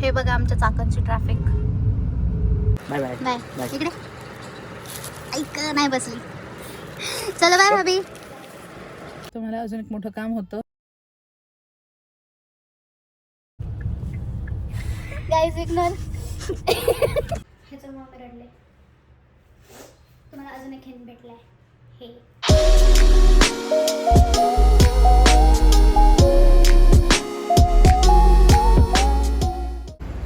हे बघा आमच्या चाकणची ट्रॅफिक. Bye bye. नाही इकडे ऐक नाही बसली. चलो बाय भाभी. तुम्हाला अजून एक मोठं काम होतं. Guys ignore. ह्याच्यामुळे मी रडले. तुम्हाला अजून एक हिंट भेटलाय. हे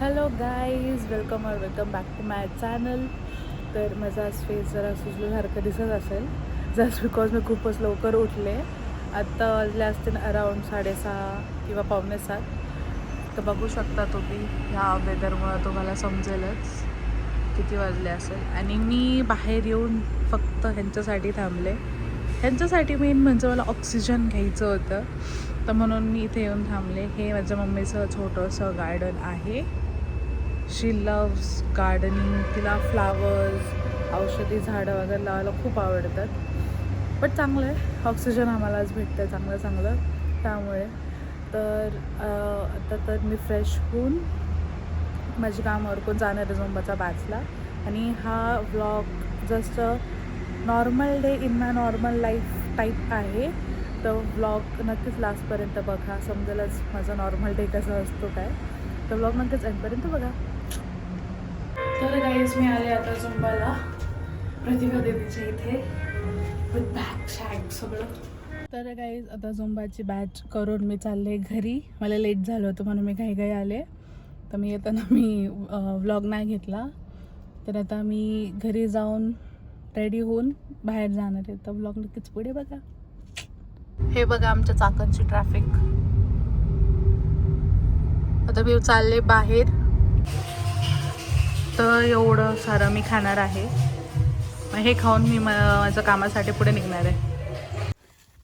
hello guys, welcome back to my channel. तर माझा फेस जरा सुजल्यासारखं दिसत असेल जस्ट बिकॉज मी खूपच लवकर उठले. आत्ता वाजले असतील अराऊंड 6:30 किंवा 6:45. तर बघू शकता तुम्ही ह्या वेदरमुळं तुम्हाला समजेलच किती वाजले असेल. आणि मी बाहेर येऊन फक्त ह्यांच्यासाठी थांबले. ह्यांच्यासाठी मेन म्हणजे मला ऑक्सिजन घ्यायचं होतं, तर म्हणून मी इथे येऊन थांबले. हे माझ्या मम्मीचं छोटंसं गार्डन आहे. शी लव्स गार्डनिंग. तिला फ्लावर्स, औषधी झाडं वगैरे लावायला खूप आवडतात. बट चांगलं आहे, ऑक्सिजन आम्हालाच भेटतं चांगलं. त्यामुळे तर आता तर मी फ्रेश होऊन माझी कामावर कोण जाणार आहे झुंबाचा बॅचला. आणि हा vlog just normal day in my normal life type आहे. तर व्लॉग नक्कीच लास्टपर्यंत बघा, समजेलच माझा नॉर्मल डे कसा असतो काय. तर व्लॉग नक्कीच एंडपर्यंत बघा. तर गाईज मी आले आता झुंबाला प्रतिभा देवीच्या इथे विथ बॅग शॅग सगळं. तर गाईज आता झुंबाची बॅच करून मी चालले घरी. मला लेट झालं होतं म्हणून मी घाई आले. तर मी येताना मी व्लॉग नाही घेतला. तर आता मी घरी जाऊन रेडी होऊन बाहेर जाणार आहे. तर व्लॉग नक्कीच पुढे बघा. हे बघा आमच्या चाकणची ट्रॅफिक. आता मी चालले बाहेर. तर एवढं सारं मी खाणार आहे. हे खाऊन मी माझ्या कामासाठी पुढे निघणार आहे.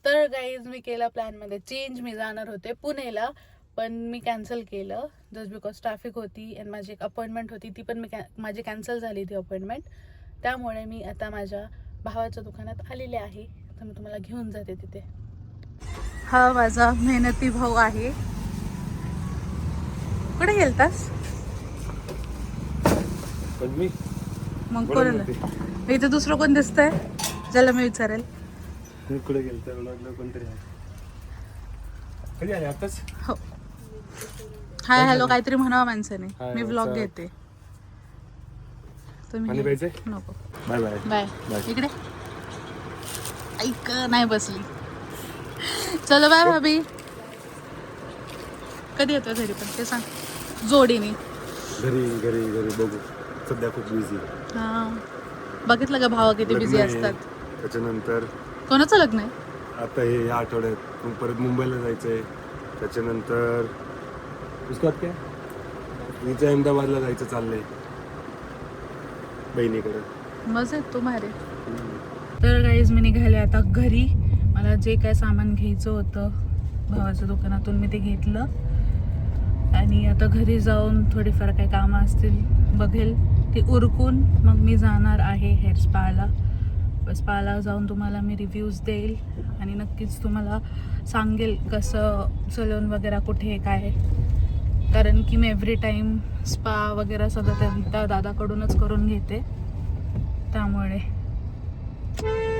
तर गाईज मी केला प्लॅनमध्ये चेंज. मी जाणार होते पुणेला, पण मी कॅन्सल केलं जस्ट बिकॉज ट्रॅफिक होती. आणि माझी एक अपॉइंटमेंट होती, ती पण माझी कॅन्सल झाली ती अपॉइंटमेंट. त्यामुळे मी आता माझ्या भावाच्या दुकानात आलेले आहे. तर मी तुम्हाला घेऊन जाते तिथे. हा माझा मेहनती भाऊ आहे. कुठे गेलतास? मग कोण इथे दुसरं कोण दिसतंय ज्याला मी विचारेल? कुठे गेलं कोणतरी कधी आले आताच? हो. हाय हॅलो काहीतरी म्हणावं माणसाने. मी व्लॉग घेते. तुम्ही नको. Bye bye. बाय. इकडे ऐक नाही बसली. चलो बाय भाभी. कधी येतो घरी पण ते सांग जोडीने. घरी बघू. सध्या खूप बिझी. हा बघितलं का भावा किती बिझी असतात. त्याच्यानंतर कोणाचं लग्न आहे? आता हे या आठवड्यात मग परत मुंबईला जायचंय. त्याच्यानंतर उसकात काय हिचं अहमदाबादला जायचं चाललंय बहिणीकडे. मजा आहे तुम्हाला. तर गाईज मी निघाले आता घरी. मला जे काय सामान घ्यायचं होतं भावाच्या दुकानातून मी ते घेतलं. आणि आता घरी जाऊन थोडीफार काही कामं असतील बघेल ती उरकून मग मी जाणार आहे हेअर स्पाला. स्पाला जाऊन तुम्हाला मी रिव्ह्यूज देईल आणि नक्कीच तुम्हाला सांगेल कसं सलून वगैरे कुठे काय. कारण की मी एव्हरी टाईम स्पा वगैरे सगळं त्या दादाकडूनच करून घेते. त्यामुळे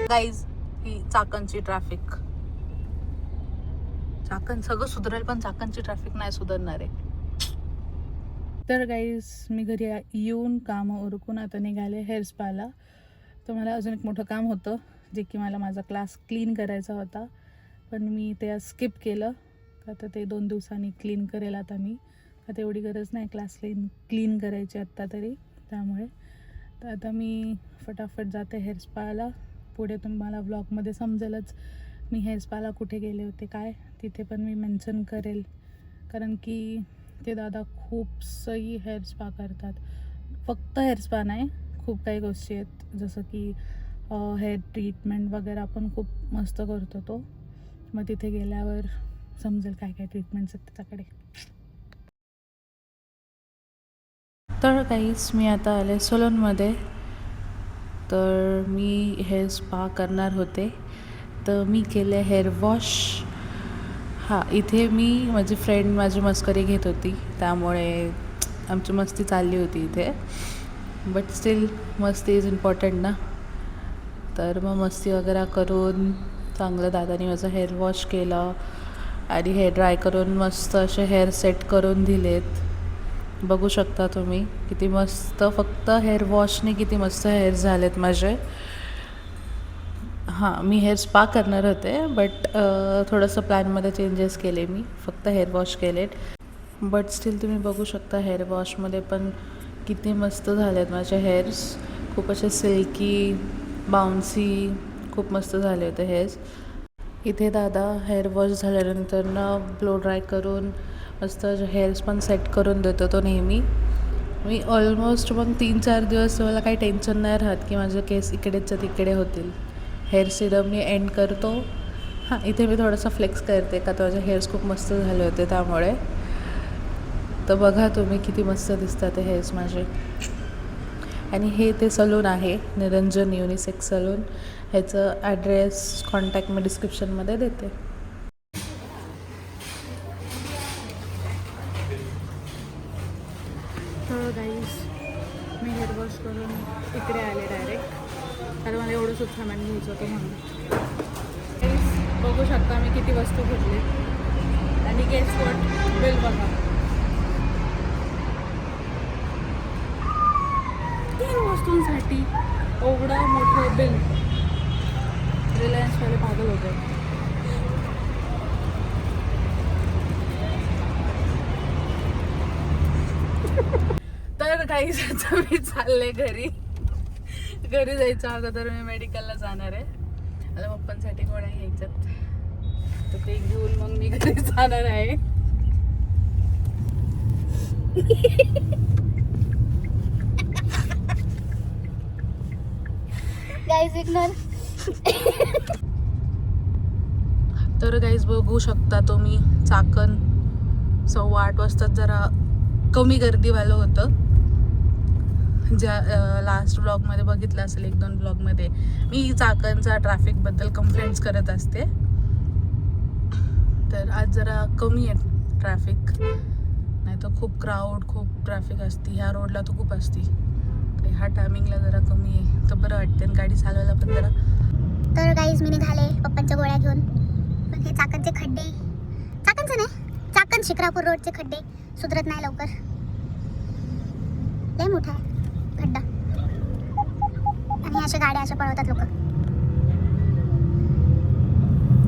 गाईज ही चाकणची ट्रॅफिक. चाकण सगळं सुधरेल पण चाकणची ट्रॅफिक नाही सुधारणार आहे. तर गाईज मी घरी येऊन कामं उरकून आता निघाले हेअर स्पाला. तर मला अजून एक मोठं काम होतं जे की मला माझा क्लास क्लीन करायचा होता, पण मी ते स्किप केलं. आता ते 2 दिवसांनी क्लीन करेल. आता मी आता एवढी गरज नाही क्लास क्लीन करायची आत्ता तरी. त्यामुळे तर आता मी फटाफट जाते हेअर स्पाला. पुढे तुम्हाला ब्लॉगमध्ये समजेलच मी हेअर स्पाला कुठे गेले होते काय. तिथे पण मी मेन्शन करेल. कारण की ते दादा खूप सही हेअर स्पा करतात. फक्त हेअर स्पा नाही, खूप काही गोष्टी आहेत जसं की हेअर ट्रीटमेंट वगैरे आपण खूप मस्त करतो तो. मग तिथे गेल्यावर समजेल काय काय ट्रीटमेंट्स आहेत त्याच्याकडे. तर काहीच मी आता आले सलूनमध्ये. तर मी हेअर स्पा करणार होते तर मी केले हेअर वॉश. हां इथे मी माझी फ्रेंड माझी मस्करी घेत होती त्यामुळे आमची मस्ती चालली होती इथे. बट स्टील मस्ती इज इम्पॉर्टंट ना. तर मग मस्ती वगैरे करून चांगलं दादानी माझं हेअर वॉश केलं आणि हेअर ड्राय करून मस्त असे हेअर सेट करून दिलेत. बघू शकता तुम्ही किती मस्त, फक्त हेअर वॉशने किती मस्त हेअर झालेत माझे. हां, मी हेअर स्पा करणार होते बट थोडंसं प्लॅनमध्ये चेंजेस केले. मी फक्त हेअर वॉश केलेत. बट स्टील तुम्ही बघू शकता हेअर वॉशमध्ये पण किती मस्त झाले आहेत माझे हेअर्स. खूप असे सिल्की, बाउन्सी, खूप मस्त झाले होते हेअर्स. इथे दादा हेअर वॉश झाल्यानंतर ना ब्लो ड्राय करून मस्त हेअर्स पण सेट करून देतो तो नेहमी. मी ऑलमोस्ट मग 3-4 दिवस मला काही टेन्शन नाही राहत की माझे केस इकडेच्या तिकडे होतील. हेअर सिरम मी एंड करतो. हां, इथे मी थोडंसं फ्लेक्स करते का माझे हेअर्स खूप मस्त झाले होते त्यामुळे. तर बघा तुम्ही किती मस्त दिसतात ते हेअर्स माझे. आणि हे ते सलून आहे निरंजन युनिसेक्स सलून. ह्याचं ॲड्रेस, कॉन्टॅक्ट मी डिस्क्रिप्शनमध्ये देते. तर गाईज मी हेअर वॉश करून इकडे आले डायरेक्ट, कारण मला एवढंच सामान घ्यायचं होतं म्हणून. गाईज बघू शकता मी किती वस्तू घेतली आणि गेस वॉट, बिल बघा. 3 वस्तूंसाठी एवढं मोठं बिल. रिलायन्सवाले पागल होते. तर काही आता मी चालले घरी जायच्या अगोदर मी मेडिकलला जाणार आहे. मला पप्पांसाठी गोळ्या घ्यायच्यात, तर ते घेऊन मग मी घरी जाणार आहे. Guys ignore. तर गाईज बघू शकता तुम्ही चाकण 8:15 वाजता जरा कमी गर्दीवालं होतं. ज्या लास्ट ब्लॉगमध्ये बघितलं असेल, 1-2 ब्लॉगमध्ये मी चाकणचा ट्रॅफिकबद्दल कंप्लेंट्स करत असते. तर आज जरा कमी आहे ट्रॅफिक, नाही तर खूप क्राऊड, खूप ट्रॅफिक असते. ह्या रोडला तर खूप असते. तर ह्या टायमिंगला जरा कमी आहे, तर बरं वाटते आणि गाडी चालवायला पण जरा. तर गाईज मी निघाले पप्पांच्या गोळ्या घेऊन. पण हे चाकणचे खड्डे, चाकणचे नाही, चाकण शिक्रापूर रोडचे खड्डे सुधरत नाही लवकर. लय मोठा आहे खड्डा आणि अशा गाड्या अशा पळवतात लोक.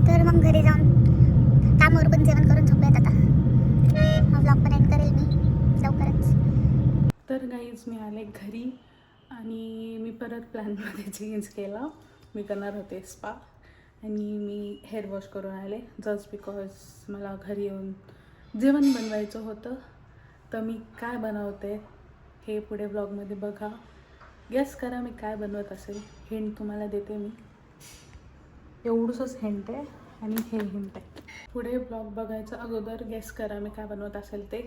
तर मग घरी जाऊन कामावर पण जेवण करून झोपलेत. आता हा व्लॉग पण एंड करेल मी लवकरच. तर गाईज मी आले घरी आणि मी परत प्लॅनमध्ये चेंज केला. मी करणार होते स्पा आणि मी हेअर वॉश करून आले जस्ट बिकॉज मला घरी येऊन जेवण बनवायचं होतं. तर मी काय बनवते हे पुढे ब्लॉगमध्ये बघा. गेस करा मी काय बनवत असेल. हिंट तुम्हाला देते मी, एवढंच हिंट आहे आणि हे हिंट आहे. पुढे ब्लॉग बघायचं अगोदर गेस करा मी काय बनवत असेल ते.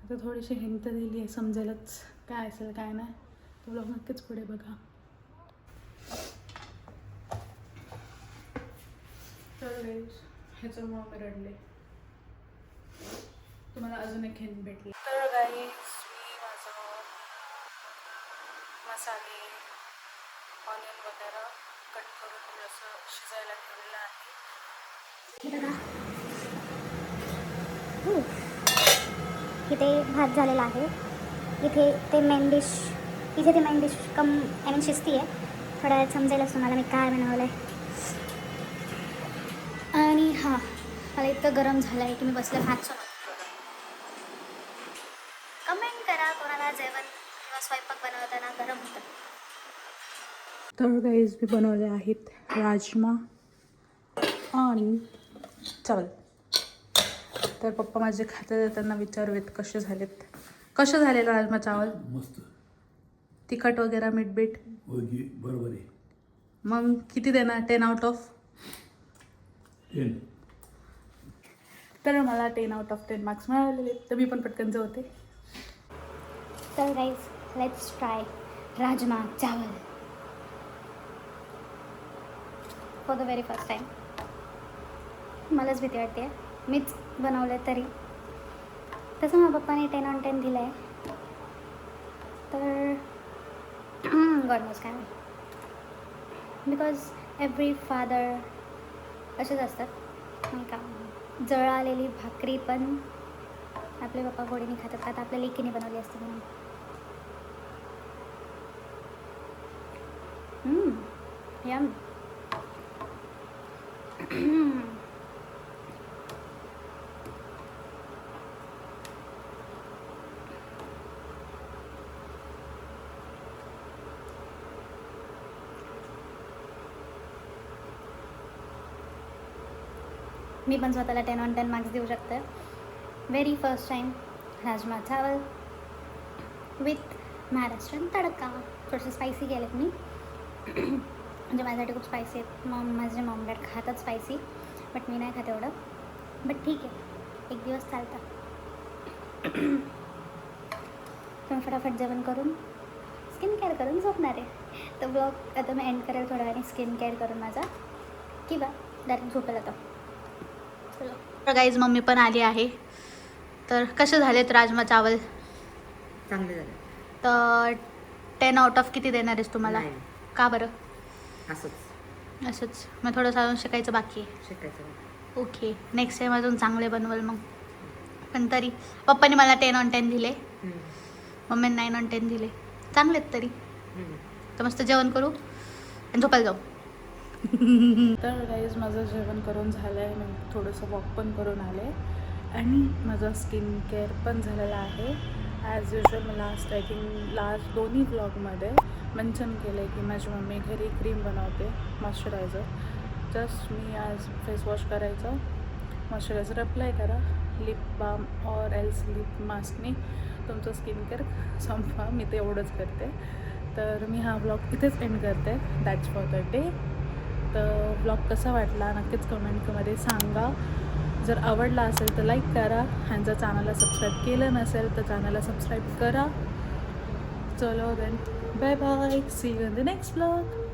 आता थोडीशी हिंट दिली आहे, समजेलच काय असेल काय नाही. तो ब्लॉग नक्कीच पुढे बघा. तर ह्याच्यामुळं मी रडले. तुम्हाला अजून एक हिंट भेटली. तर गाईज मी माझं मसाले, ऑनियन वगैरे कट करून थोडंसं शिजायला ठेवलेलं आहे. इथे भात झालेला आहे. इथे ते मेन डिश, इथे ते मेन डिश शिजती आहे. थोड्या वेळात समजेलच तुम्हाला मी काय बनवलं आहे. आणि हां, मला इतकं गरम झालं आहे की मी बसले भातसोबत. कमेंट करा कोणाला जेवण किंवा स्वयंपाक बनवताना गरम होतं. तर गाईज मी बनवले आहेत राजमा आणि चावल. तर पप्पा माझे खाते त्यांना विचारूयात कसे झालेत. कसे झालेलं राजमा चावल? मस्त. तिखट वगैरे मीठ बीठ बरोबर आहे. मग किती देणार 10 आउट ऑफ 10? तर मला 10 आउट ऑफ 10 मार्क्स मिळालेले. तर मी पण पटकन जेवते. तर गाईज लेट्स ट्राय राजमा चावल for the very first time. मलाच भीती वाटते, मीच बनवलं तरी. तसं माझ्या पप्पाने 10 on 10 दिलं आहे. तर गॉड नोज काय बिकॉज एव्हरी फादर असेच असतात नाही का. जळालेली भाकरी पण आपले पप्पा गोडीने खातात का, आता आपल्या लेकीने बनवली असते म्हणून. यम. मी पण स्वतःला 10 on 10 मार्क्स देऊ शकते. व्हेरी फर्स्ट टाईम राजमा चावल विथ महाराष्ट्रीयन तडका. थोडंसं स्पायसी केलेत मी म्हणजे माझ्यासाठी खूप स्पायसी आहेत. माझे मॉम डॅड खातात स्पायसी, बट मी नाही खात एवढं. बट ठीक आहे, एक दिवस चालतं. तुम्ही फटाफट जेवण करून स्किन केअर करून झोपणार आहे. तर ब्लॉग आता मी एंड करेल थोड्या वेळाने स्किन केअर करून माझा, किंवा डायरेक्ट झोपेल आता. चलो गाईज, मम्मी पण आली आहे. तर कसे झालेत राजमा चावल? चांगले झाले. तर 10 out of किती देणार आहेस तुम्हाला? 9. का बरं? असंच मग थोडंसं अजून शिकायचं बाकी आहे. शिकायचं. ओके, नेक्स्ट टाईम अजून चांगले बनवल मग. पण तरी पप्पाने मला 10 on 10 दिले, मम्मीने 9 on 10 दिले. चांगलेत तरी. तर मस्त जेवण करू आणि झोपायला जाऊ. तर गाईज माझं जेवण करून झालं आहे. मी थोडंसं वॉक पण करून आले आणि माझं स्किन केअर पण झालेलं आहे. ॲज युजल मी लास्ट दोन्ही व्लॉगमध्ये मेन्शन केलं आहे की माझी मम्मी घरी क्रीम बनवते मॉइश्चरायझर. जस्ट मी आज फेस वॉश करायचं, मॉइश्चरायझर अप्लाय करा, लिप बाम और एल्स लिप मास्कने तुमचं स्किन केअर संपवा. मी ते एवढंच करते. तर मी हा व्लॉग इथेच एंड करते. That's for the day. तर व्लॉग कसा वाटला नक्कीच कमेंटमध्ये सांगा. जर आवडला असेल तर लाईक करा आणि जर चॅनलला सबस्क्राईब केलं नसेल तर चॅनलला सबस्क्राईब करा. चलो then, bye bye, see you in the next vlog.